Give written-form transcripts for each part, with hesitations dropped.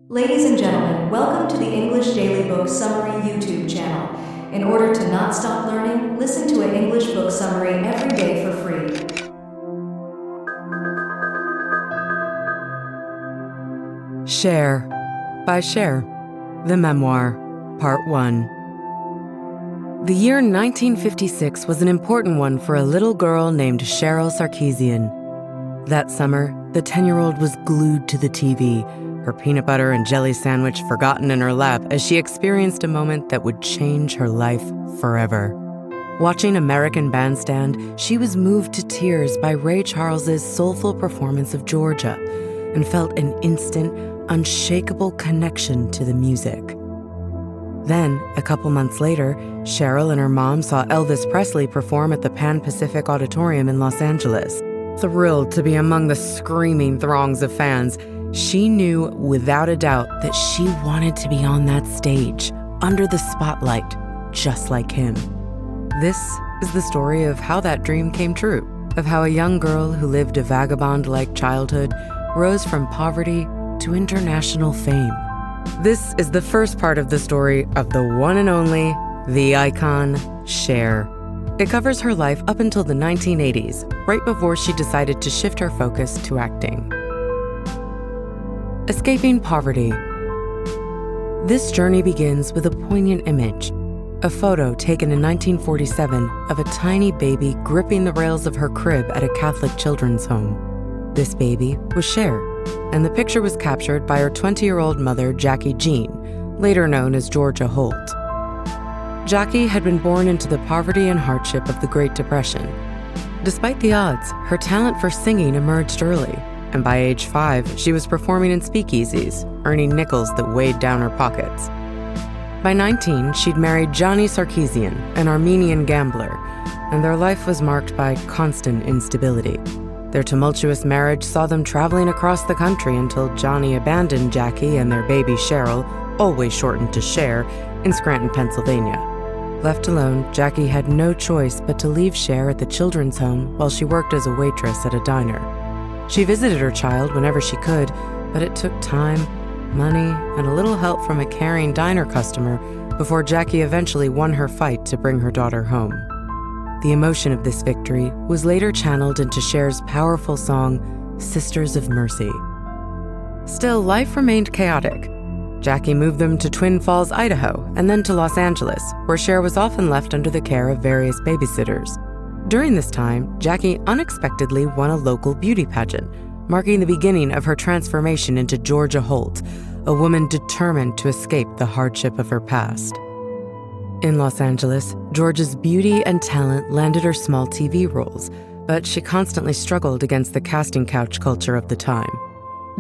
Ladies and gentlemen, welcome to the English Daily Book Summary YouTube channel. In order to not stop learning, listen to an English book summary every day for free. Cher by Cher, the memoir, Part 1. The year 1956 was an important one for a little girl named Cheryl Sarkeesian. That summer, the 10-year-old was glued to the TV, her peanut butter and jelly sandwich forgotten in her lap as she experienced a moment that would change her life forever. Watching American Bandstand, she was moved to tears by Ray Charles's soulful performance of Georgia and felt an instant, unshakable connection to the music. Then, a couple months later, Cheryl and her mom saw Elvis Presley perform at the Pan Pacific Auditorium in Los Angeles. Thrilled to be among the screaming throngs of fans, she knew without a doubt that she wanted to be on that stage, under the spotlight, just like him. This is the story of how that dream came true, of how a young girl who lived a vagabond-like childhood rose from poverty to international fame. This is the first part of the story of the one and only, the icon, Cher. It covers her life up until the 1980s, right before she decided to shift her focus to acting. Escaping poverty. This journey begins with a poignant image, a photo taken in 1947 of a tiny baby gripping the rails of her crib at a Catholic children's home. This baby was Cher, and the picture was captured by her 20-year-old mother, Jackie Jean, later known as Georgia Holt. Jackie had been born into the poverty and hardship of the Great Depression. Despite the odds, her talent for singing emerged early, and by age 5, she was performing in speakeasies, earning nickels that weighed down her pockets. By 19, she'd married Johnny Sarkeesian, an Armenian gambler, and their life was marked by constant instability. Their tumultuous marriage saw them traveling across the country until Johnny abandoned Jackie and their baby Cheryl, always shortened to Cher, in Scranton, Pennsylvania. Left alone, Jackie had no choice but to leave Cher at the children's home while she worked as a waitress at a diner. She visited her child whenever she could, but it took time, money, and a little help from a caring diner customer before Jackie eventually won her fight to bring her daughter home. The emotion of this victory was later channeled into Cher's powerful song, Sisters of Mercy. Still, life remained chaotic. Jackie moved them to Twin Falls, Idaho, and then to Los Angeles, where Cher was often left under the care of various babysitters. During this time, Jackie unexpectedly won a local beauty pageant, marking the beginning of her transformation into Georgia Holt, a woman determined to escape the hardship of her past. In Los Angeles, Georgia's beauty and talent landed her small TV roles, but she constantly struggled against the casting couch culture of the time.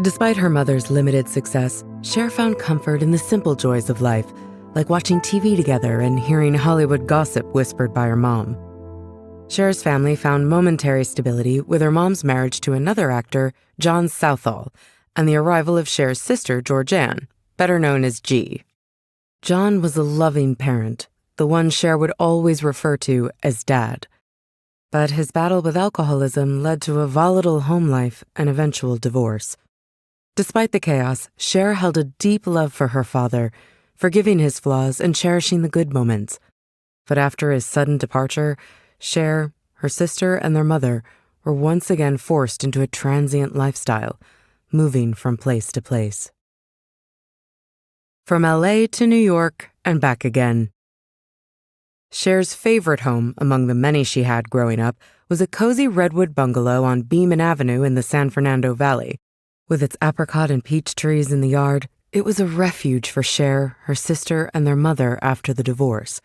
Despite her mother's limited success, Cher found comfort in the simple joys of life, like watching TV together and hearing Hollywood gossip whispered by her mom. Cher's family found momentary stability with her mom's marriage to another actor, John Southall, and the arrival of Cher's sister, Georgianne, better known as G. John was a loving parent, the one Cher would always refer to as Dad. But his battle with alcoholism led to a volatile home life and eventual divorce. Despite the chaos, Cher held a deep love for her father, forgiving his flaws and cherishing the good moments. But after his sudden departure, Cher, her sister, and their mother were once again forced into a transient lifestyle, moving from place to place. From LA to New York and back again. Cher's favorite home, among the many she had growing up, was a cozy redwood bungalow on Beaman Avenue in the San Fernando Valley. With its apricot and peach trees in the yard, it was a refuge for Cher, her sister, and their mother after the divorce.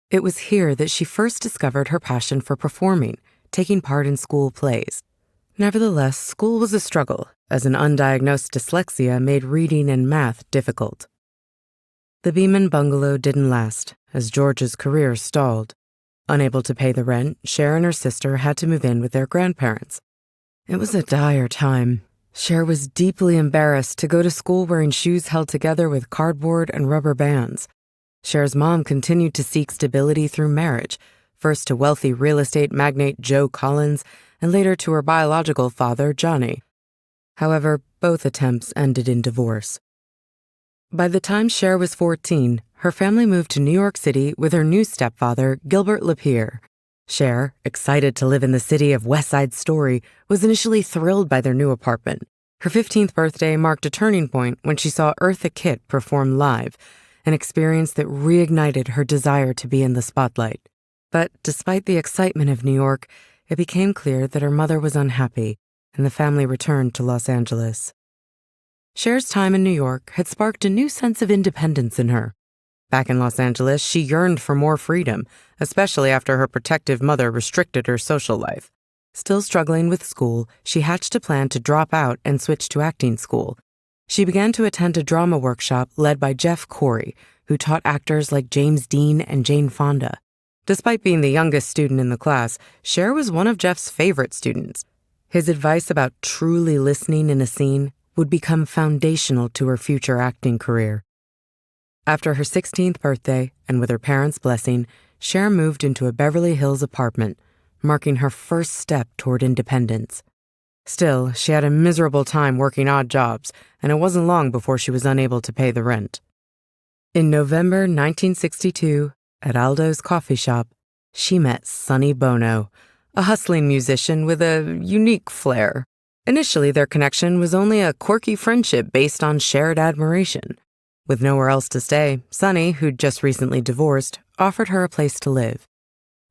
It was here that she first discovered her passion for performing, taking part in school plays. Nevertheless, school was a struggle, as an undiagnosed dyslexia made reading and math difficult. The Beaman bungalow didn't last, as George's career stalled. Unable to pay the rent, Cher and her sister had to move in with their grandparents. It was a dire time. Cher was deeply embarrassed to go to school wearing shoes held together with cardboard and rubber bands. Cher's mom continued to seek stability through marriage, first to wealthy real estate magnate Joe Collins, and later to her biological father, Johnny. However, both attempts ended in divorce. By the time Cher was 14, her family moved to New York City with her new stepfather, Gilbert Lapierre. Cher, excited to live in the city of West Side Story, was initially thrilled by their new apartment. Her 15th birthday marked a turning point when she saw Eartha Kitt perform live, an experience that reignited her desire to be in the spotlight. But despite the excitement of New York, it became clear that her mother was unhappy, and the family returned to Los Angeles. Cher's time in New York had sparked a new sense of independence in her. Back in Los Angeles, she yearned for more freedom, especially after her protective mother restricted her social life. Still struggling with school, she hatched a plan to drop out and switch to acting school. She began to attend a drama workshop led by Jeff Corey, who taught actors like James Dean and Jane Fonda. Despite being the youngest student in the class, Cher was one of Jeff's favorite students. His advice about truly listening in a scene would become foundational to her future acting career. After her 16th birthday, and with her parents' blessing, Cher moved into a Beverly Hills apartment, marking her first step toward independence. Still, she had a miserable time working odd jobs, and it wasn't long before she was unable to pay the rent. In November 1962, at Aldo's coffee shop, she met Sonny Bono, a hustling musician with a unique flair. Initially, their connection was only a quirky friendship based on shared admiration. With nowhere else to stay, Sonny, who'd just recently divorced, offered her a place to live.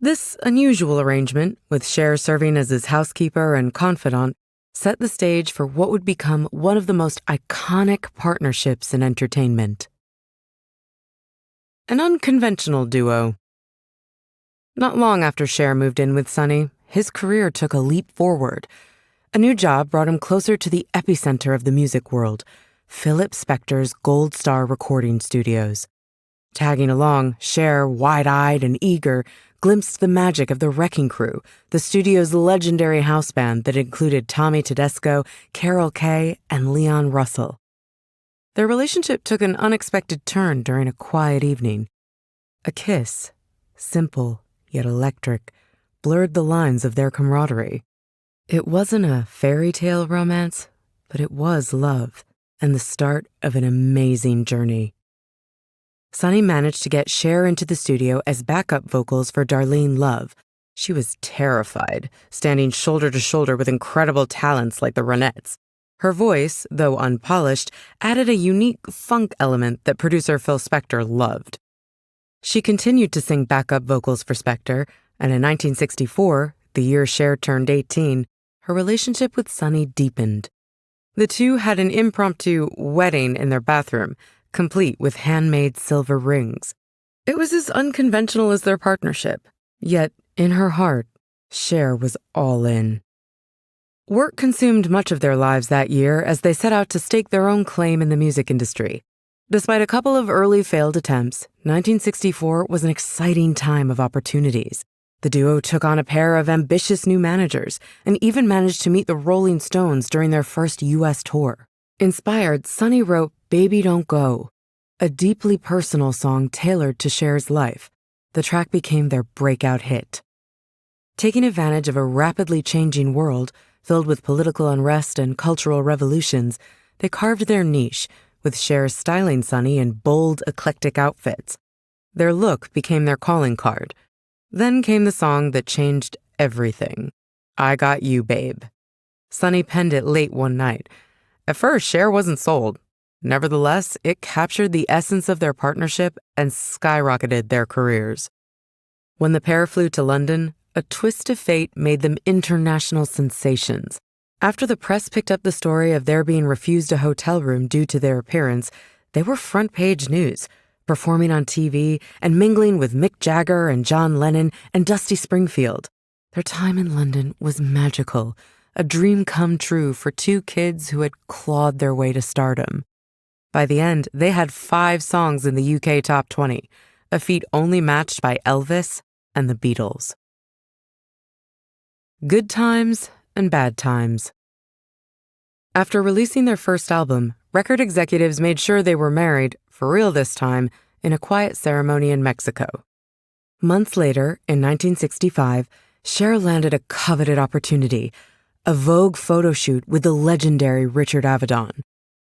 This unusual arrangement, with Cher serving as his housekeeper and confidant, set the stage for what would become one of the most iconic partnerships in entertainment. An unconventional duo. Not long after Cher moved in with Sonny, his career took a leap forward. A new job brought him closer to the epicenter of the music world, Philip Spector's Gold Star Recording Studios. Tagging along, Cher, wide-eyed and eager, glimpsed the magic of the Wrecking Crew, the studio's legendary house band that included Tommy Tedesco, Carol Kaye, and Leon Russell. Their relationship took an unexpected turn during a quiet evening. A kiss, simple yet electric, blurred the lines of their camaraderie. It wasn't a fairy tale romance, but it was love, and the start of an amazing journey. Sonny managed to get Cher into the studio as backup vocals for Darlene Love. She was terrified, standing shoulder to shoulder with incredible talents like the Ronettes. Her voice, though unpolished, added a unique funk element that producer Phil Spector loved. She continued to sing backup vocals for Spector, and in 1964, the year Cher turned 18, her relationship with Sonny deepened. The two had an impromptu wedding in their bathroom, complete with handmade silver rings. It was as unconventional as their partnership, yet in her heart, Cher was all in. Work consumed much of their lives that year as they set out to stake their own claim in the music industry. Despite a couple of early failed attempts, 1964 was an exciting time of opportunities. The duo took on a pair of ambitious new managers and even managed to meet the Rolling Stones during their first U.S. tour. Inspired, Sonny wrote Baby Don't Go, a deeply personal song tailored to Cher's life. The track became their breakout hit. Taking advantage of a rapidly changing world filled with political unrest and cultural revolutions, they carved their niche, with Cher styling Sonny in bold, eclectic outfits. Their look became their calling card. Then came the song that changed everything, I Got You, Babe. Sonny penned it late one night. At first, Cher wasn't sold. Nevertheless, it captured the essence of their partnership and skyrocketed their careers. When the pair flew to London, a twist of fate made them international sensations. After the press picked up the story of their being refused a hotel room due to their appearance, they were front-page news, performing on TV and mingling with Mick Jagger and John Lennon and Dusty Springfield. Their time in London was magical, a dream come true for two kids who had clawed their way to stardom. By the end, they had 5 songs in the UK Top 20, a feat only matched by Elvis and the Beatles. Good times and bad times. After releasing their first album, record executives made sure they were married, for real this time, in a quiet ceremony in Mexico. Months later, in 1965, Cher landed a coveted opportunity, a Vogue photo shoot with the legendary Richard Avedon.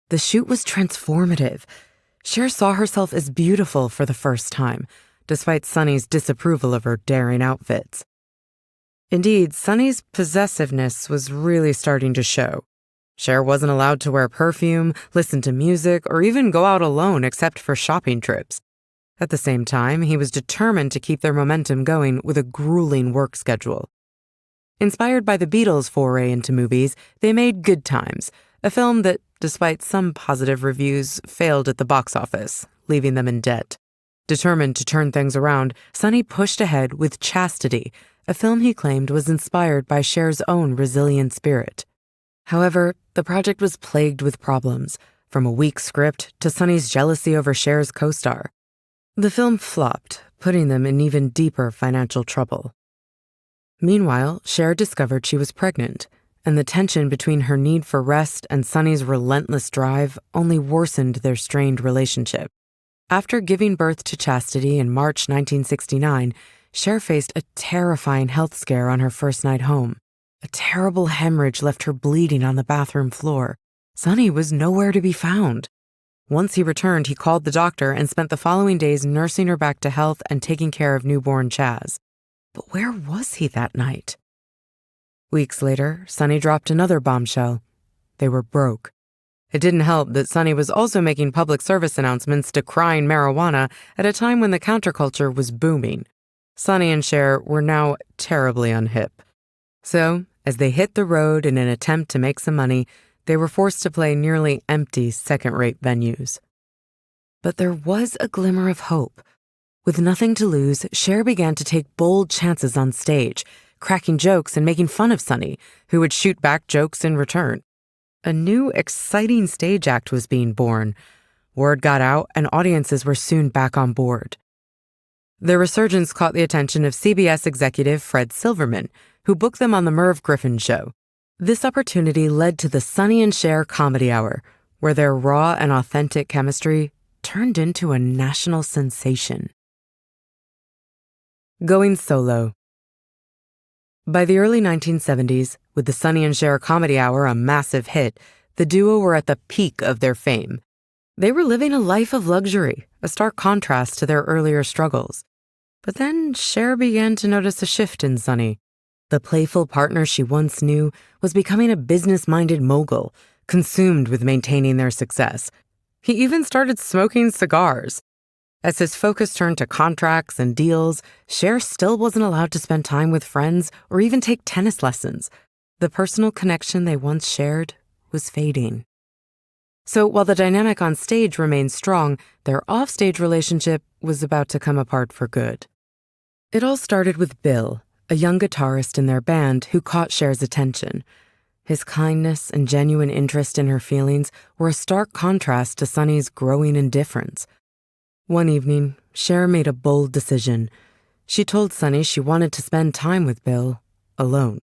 The shoot was transformative. Cher saw herself as beautiful for the first time, despite Sunny's disapproval of her daring outfits. Indeed, Sunny's possessiveness was really starting to show. Cher wasn't allowed to wear perfume, listen to music, or even go out alone except for shopping trips. At the same time, he was determined to keep their momentum going with a grueling work schedule. Inspired by the Beatles' foray into movies, they made Good Times, a film that, despite some positive reviews, failed at the box office, leaving them in debt. Determined to turn things around, Sunny pushed ahead with Chastity, a film he claimed was inspired by Cher's own resilient spirit. However, the project was plagued with problems, from a weak script to Sunny's jealousy over Cher's co-star. The film flopped, putting them in even deeper financial trouble. Meanwhile, Cher discovered she was pregnant, and the tension between her need for rest and Sunny's relentless drive only worsened their strained relationship. After giving birth to Chastity in March 1969, Cher faced a terrifying health scare on her first night home. A terrible hemorrhage left her bleeding on the bathroom floor. Sunny was nowhere to be found. Once he returned, he called the doctor and spent the following days nursing her back to health and taking care of newborn Chaz. But where was he that night? Weeks later, Sunny dropped another bombshell. They were broke. It didn't help that Sunny was also making public service announcements decrying marijuana at a time when the counterculture was booming. Sunny and Cher were now terribly unhip. So, as they hit the road in an attempt to make some money, they were forced to play nearly empty second-rate venues. But there was a glimmer of hope. With nothing to lose, Cher began to take bold chances on stage, cracking jokes and making fun of Sunny, who would shoot back jokes in return. A new, exciting stage act was being born. Word got out, and audiences were soon back on board. Their resurgence caught the attention of CBS executive Fred Silverman, who booked them on the Merv Griffin Show. This opportunity led to the Sunny and Cher Comedy Hour, where their raw and authentic chemistry turned into a national sensation. Going solo. By the early 1970s, with the Sunny and Cher Comedy Hour a massive hit, the duo were at the peak of their fame. They were living a life of luxury, a stark contrast to their earlier struggles. But then Cher began to notice a shift in Sunny. The playful partner she once knew was becoming a business-minded mogul, consumed with maintaining their success. He even started smoking cigars. As his focus turned to contracts and deals, Cher still wasn't allowed to spend time with friends or even take tennis lessons. The personal connection they once shared was fading. So while the dynamic on stage remained strong, their offstage relationship was about to come apart for good. It all started with Bill, a young guitarist in their band who caught Cher's attention. His kindness and genuine interest in her feelings were a stark contrast to Sunny's growing indifference. One evening, Cher made a bold decision. She told Sunny she wanted to spend time with Bill alone.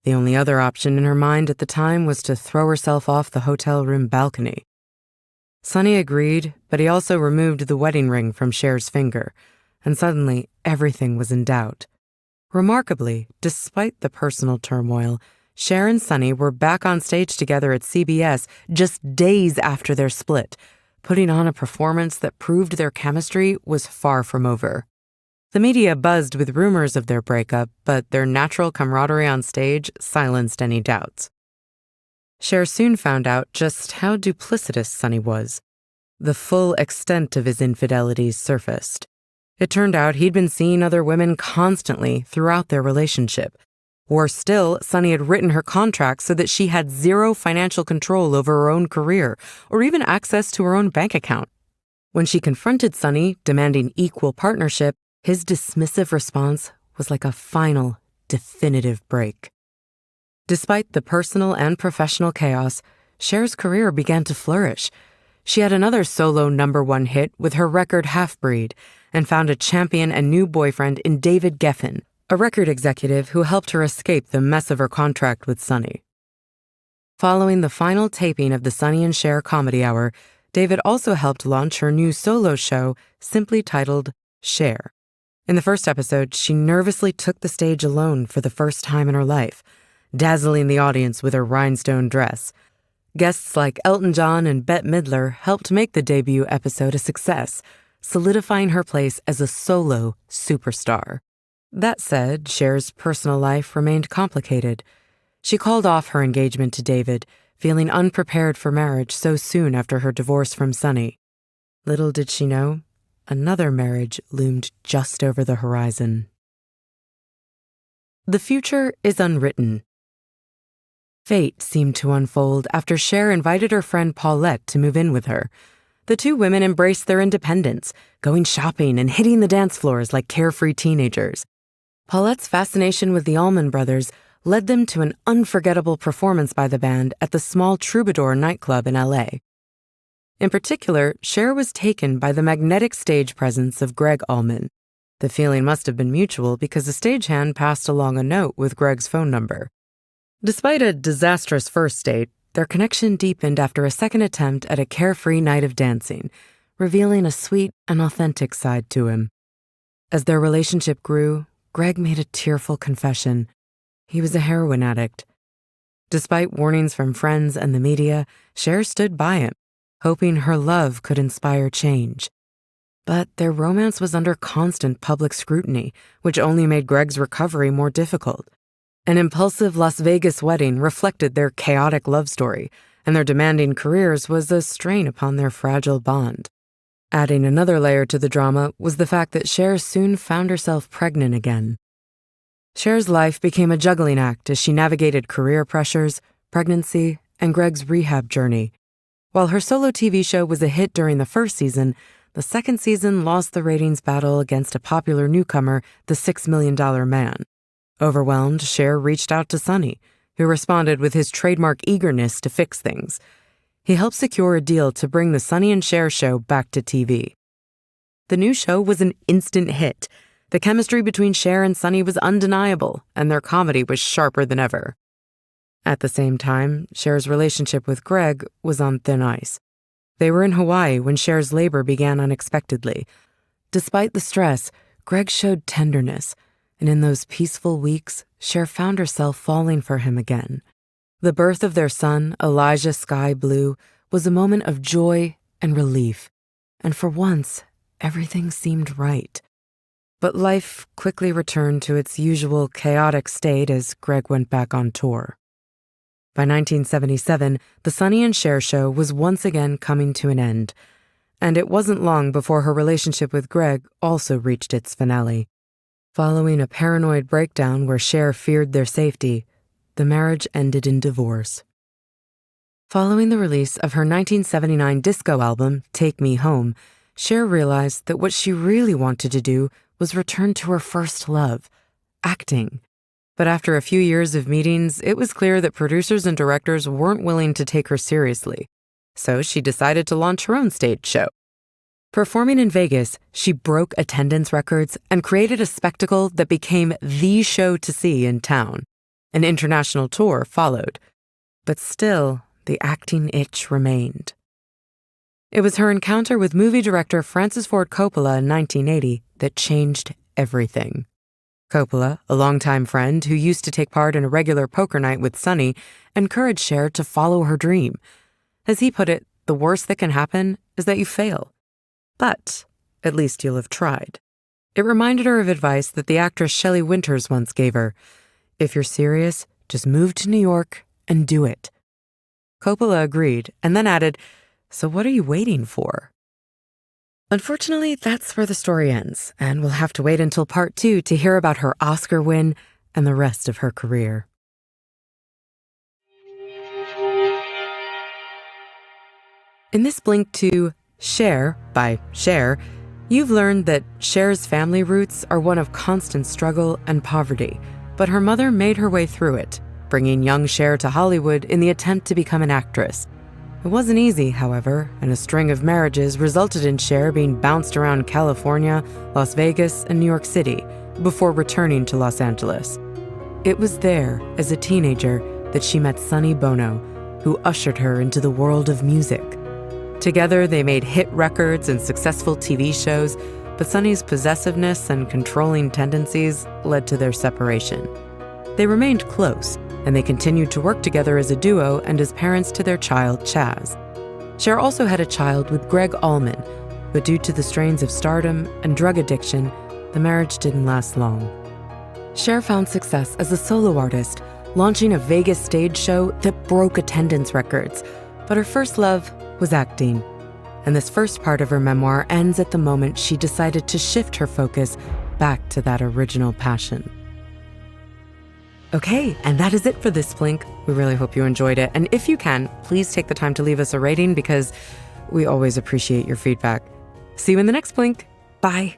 The only other option in her mind at the time was to throw herself off the hotel room balcony. Sunny agreed, but he also removed the wedding ring from Cher's finger, and suddenly everything was in doubt. Remarkably, despite the personal turmoil, Cher and Sunny were back on stage together at CBS just days after their split, putting on a performance that proved their chemistry was far from over. The media buzzed with rumors of their breakup, but their natural camaraderie on stage silenced any doubts. Cher soon found out just how duplicitous Sunny was. The full extent of his infidelities surfaced. It turned out he'd been seeing other women constantly throughout their relationship. Worse still, Sunny had written her contract so that she had zero financial control over her own career or even access to her own bank account. When she confronted Sunny, demanding equal partnership, his dismissive response was like a final, definitive break. Despite the personal and professional chaos, Cher's career began to flourish. She had another solo #1 hit with her record Half-Breed and found a champion and new boyfriend in David Geffen, a record executive who helped her escape the mess of her contract with Sunny. Following the final taping of the Sunny and Cher Comedy Hour, David also helped launch her new solo show, simply titled Cher. In the first episode, she nervously took the stage alone for the first time in her life, dazzling the audience with her rhinestone dress. Guests like Elton John and Bette Midler helped make the debut episode a success, solidifying her place as a solo superstar. That said, Cher's personal life remained complicated. She called off her engagement to David, feeling unprepared for marriage so soon after her divorce from Sonny. Little did she know, another marriage loomed just over the horizon. The future is unwritten. Fate seemed to unfold after Cher invited her friend Paulette to move in with her. The two women embraced their independence, going shopping and hitting the dance floors like carefree teenagers. Paulette's fascination with the Allman Brothers led them to an unforgettable performance by the band at the small Troubadour nightclub in L.A. In particular, Cher was taken by the magnetic stage presence of Greg Allman. The feeling must have been mutual because a stagehand passed along a note with Greg's phone number. Despite a disastrous first date, their connection deepened after a second attempt at a carefree night of dancing, revealing a sweet and authentic side to him. As their relationship grew, Greg made a tearful confession. He was a heroin addict. Despite warnings from friends and the media, Cher stood by him, hoping her love could inspire change. But their romance was under constant public scrutiny, which only made Greg's recovery more difficult. An impulsive Las Vegas wedding reflected their chaotic love story, and their demanding careers was a strain upon their fragile bond. Adding another layer to the drama was the fact that Cher soon found herself pregnant again. Cher's life became a juggling act as she navigated career pressures, pregnancy, and Greg's rehab journey. While her solo TV show was a hit during the first season, the second season lost the ratings battle against a popular newcomer, the $6 Million Man. Overwhelmed, Cher reached out to Sonny, who responded with his trademark eagerness to fix things. He helped secure a deal to bring the Sonny and Cher show back to TV. The new show was an instant hit. The chemistry between Cher and Sonny was undeniable, and their comedy was sharper than ever. At the same time, Cher's relationship with Greg was on thin ice. They were in Hawaii when Cher's labor began unexpectedly. Despite the stress, Greg showed tenderness, and in those peaceful weeks, Cher found herself falling for him again. The birth of their son, Elijah Sky Blue, was a moment of joy and relief, and for once, everything seemed right. But life quickly returned to its usual chaotic state as Greg went back on tour. By 1977, the Sonny and Cher show was once again coming to an end, and it wasn't long before her relationship with Greg also reached its finale. Following a paranoid breakdown where Cher feared their safety, the marriage ended in divorce. Following the release of her 1979 disco album, Take Me Home, Cher realized that what she really wanted to do was return to her first love, acting. But after a few years of meetings, it was clear that producers and directors weren't willing to take her seriously. So she decided to launch her own stage show. Performing in Vegas, she broke attendance records and created a spectacle that became the show to see in town. An international tour followed. But still, the acting itch remained. It was her encounter with movie director Francis Ford Coppola in 1980 that changed everything. Coppola, a longtime friend who used to take part in a regular poker night with Sonny, encouraged Cher to follow her dream. As he put it, the worst that can happen is that you fail. But at least you'll have tried. It reminded her of advice that the actress Shelley Winters once gave her. If you're serious, just move to New York and do it. Coppola agreed and then added, "So what are you waiting for?" Unfortunately, that's where the story ends, and we'll have to wait until part 2 to hear about her Oscar win and the rest of her career. In this blink to Cher by Cher, you've learned that Cher's family roots are one of constant struggle and poverty, but her mother made her way through it, bringing young Cher to Hollywood in the attempt to become an actress. It wasn't easy, however, and a string of marriages resulted in Cher being bounced around California, Las Vegas, and New York City before returning to Los Angeles. It was there, as a teenager, that she met Sonny Bono, who ushered her into the world of music. Together, they made hit records and successful TV shows, but Sonny's possessiveness and controlling tendencies led to their separation. They remained close, and they continued to work together as a duo and as parents to their child, Chaz. Cher also had a child with Greg Allman, but due to the strains of stardom and drug addiction, the marriage didn't last long. Cher found success as a solo artist, launching a Vegas stage show that broke attendance records, but her first love was acting. And this first part of her memoir ends at the moment she decided to shift her focus back to that original passion. Okay, and that is it for this Splink. We really hope you enjoyed it. And if you can, please take the time to leave us a rating because we always appreciate your feedback. See you in the next Splink. Bye.